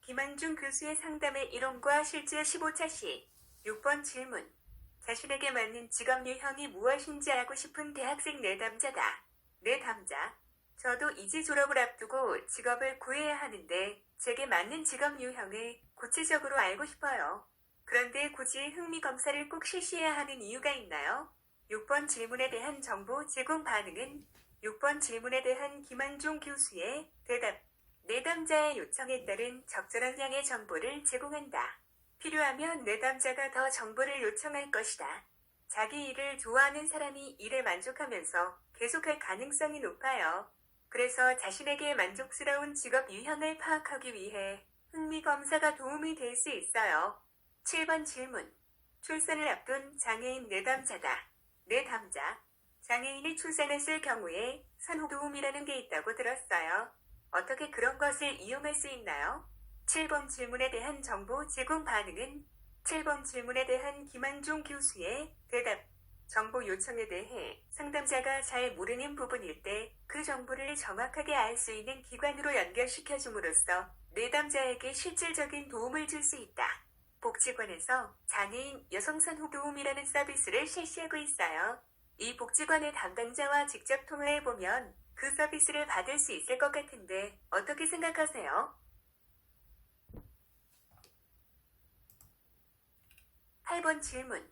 김한중 교수의 상담의 이론과 실제 15차 시 6번 질문. 자신에게 맞는 직업 유형이 무엇인지 알고 싶은 대학생 내담자다. 내담자. 저도 이제 졸업을 앞두고 직업을 구해야 하는데 제게 맞는 직업 유형을 구체적으로 알고 싶어요. 그런데 굳이 흥미검사를 꼭 실시해야 하는 이유가 있나요? 6번 질문에 대한 정보 제공 반응은 6번 질문에 대한 김한중 교수의 대답. 내담자의 요청에 따른 적절한 양의 정보를 제공한다. 필요하면 내담자가 더 정보를 요청할 것이다. 자기 일을 좋아하는 사람이 일에 만족하면서 계속할 가능성이 높아요. 그래서 자신에게 만족스러운 직업 유형을 파악하기 위해 흥미검사가 도움이 될 수 있어요. 7번 질문. 출산을 앞둔 장애인 내담자다. 내담자. 장애인이 출산했을 경우에 산후도움이라는 게 있다고 들었어요. 어떻게 그런 것을 이용할 수 있나요? 7번 질문에 대한 정보 제공 반응은 7번 질문에 대한 김한중 교수의 대답. 정보 요청에 대해 상담자가 잘 모르는 부분일 때 그 정보를 정확하게 알 수 있는 기관으로 연결시켜줌으로써 내담자에게 실질적인 도움을 줄 수 있다. 복지관에서 장애인 여성 산후도움이라는 서비스를 실시하고 있어요. 이 복지관의 담당자와 직접 통화해보면 그 서비스를 받을 수 있을 것 같은데 어떻게 생각하세요? 8번 질문.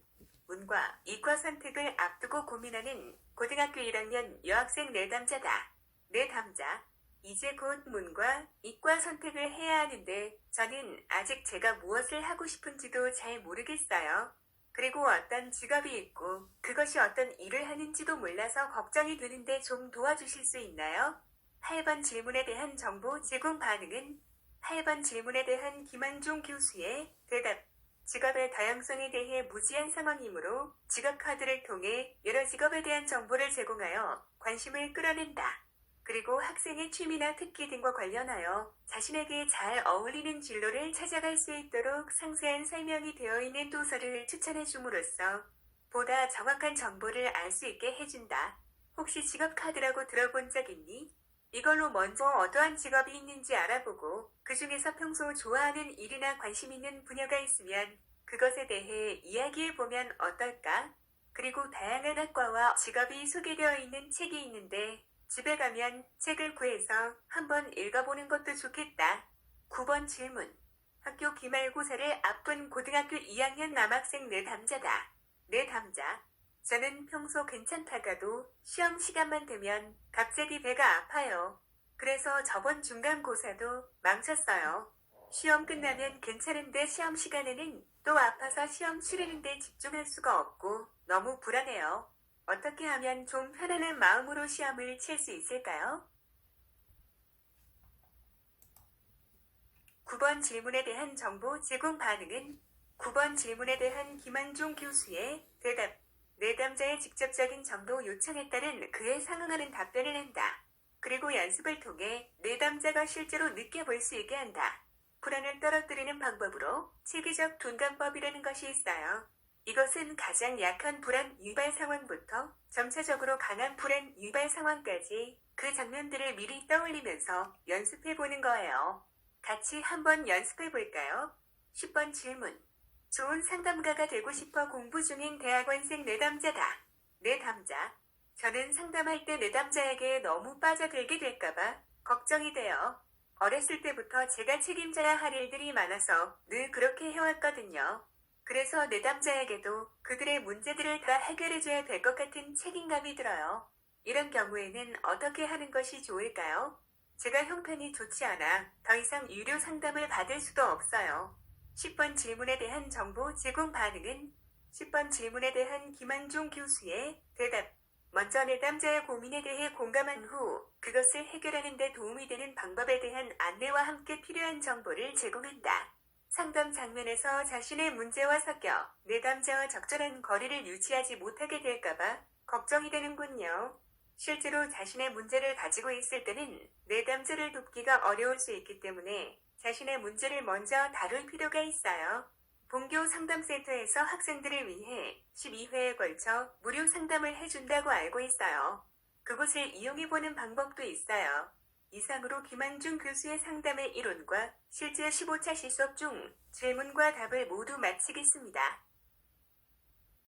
문과, 이과 선택을 앞두고 고민하는 고등학교 1학년 여학생 내담자다. 내담자. 이제 곧 문과, 이과 선택을 해야 하는데 저는 아직 제가 무엇을 하고 싶은지도 잘 모르겠어요. 그리고 어떤 직업이 있고 그것이 어떤 일을 하는지도 몰라서 걱정이 되는데 좀 도와주실 수 있나요? 8번 질문에 대한 정보 제공 반응은 8번 질문에 대한 김한중 교수의 대답. 직업의 다양성에 대해 무지한 상황이므로 직업카드를 통해 여러 직업에 대한 정보를 제공하여 관심을 끌어낸다. 그리고 학생의 취미나 특기 등과 관련하여 자신에게 잘 어울리는 진로를 찾아갈 수 있도록 상세한 설명이 되어 있는 도서를 추천해 줌으로써 보다 정확한 정보를 알 수 있게 해준다. 혹시 직업카드라고 들어본 적 있니? 이걸로 먼저 어떠한 직업이 있는지 알아보고 그 중에서 평소 좋아하는 일이나 관심 있는 분야가 있으면 그것에 대해 이야기해보면 어떨까? 그리고 다양한 학과와 직업이 소개되어 있는 책이 있는데 집에 가면 책을 구해서 한번 읽어보는 것도 좋겠다. 9번 질문. 학교 기말고사를 앞둔 고등학교 2학년 남학생 내담자다. 내담자. 저는 평소 괜찮다가도 시험 시간만 되면 갑자기 배가 아파요. 그래서 저번 중간고사도 망쳤어요. 시험 끝나면 괜찮은데 시험 시간에는 또 아파서 시험 치르는데 집중할 수가 없고 너무 불안해요. 어떻게 하면 좀 편안한 마음으로 시험을 칠 수 있을까요? 9번 질문에 대한 정보 제공 반응은 9번 질문에 대한 김한중 교수의 대답. 내담자의 직접적인 정보 요청에 따른 그에 상응하는 답변을 한다. 그리고 연습을 통해 내담자가 실제로 느껴볼 수 있게 한다. 불안을 떨어뜨리는 방법으로 체계적 둔감법이라는 것이 있어요. 이것은 가장 약한 불안 유발 상황부터 점차적으로 강한 불안 유발 상황까지 그 장면들을 미리 떠올리면서 연습해보는 거예요. 같이 한번 연습해볼까요? 10번 질문. 좋은 상담가가 되고 싶어 공부 중인 대학원생 내담자다. 내담자. 저는 상담할 때 내담자에게 너무 빠져들게 될까봐 걱정이 돼요. 어렸을 때부터 제가 책임져야 할 일들이 많아서 늘 그렇게 해왔거든요. 그래서 내담자에게도 그들의 문제들을 다 해결해줘야 될 것 같은 책임감이 들어요. 이런 경우에는 어떻게 하는 것이 좋을까요? 제가 형편이 좋지 않아 더 이상 유료 상담을 받을 수도 없어요. 10번 질문에 대한 정보 제공 반응은 10번 질문에 대한 김한중 교수의 대답. 먼저 내담자의 고민에 대해 공감한 후 그것을 해결하는 데 도움이 되는 방법에 대한 안내와 함께 필요한 정보를 제공한다. 상담 장면에서 자신의 문제와 섞여 내담자와 적절한 거리를 유지하지 못하게 될까봐 걱정이 되는군요. 실제로 자신의 문제를 가지고 있을 때는 내담자를 돕기가 어려울 수 있기 때문에 자신의 문제를 먼저 다룰 필요가 있어요. 본교 상담센터에서 학생들을 위해 12회에 걸쳐 무료 상담을 해준다고 알고 있어요. 그곳을 이용해보는 방법도 있어요. 이상으로 김한중 교수의 상담의 이론과 실제 15차 시수업 중 질문과 답을 모두 마치겠습니다.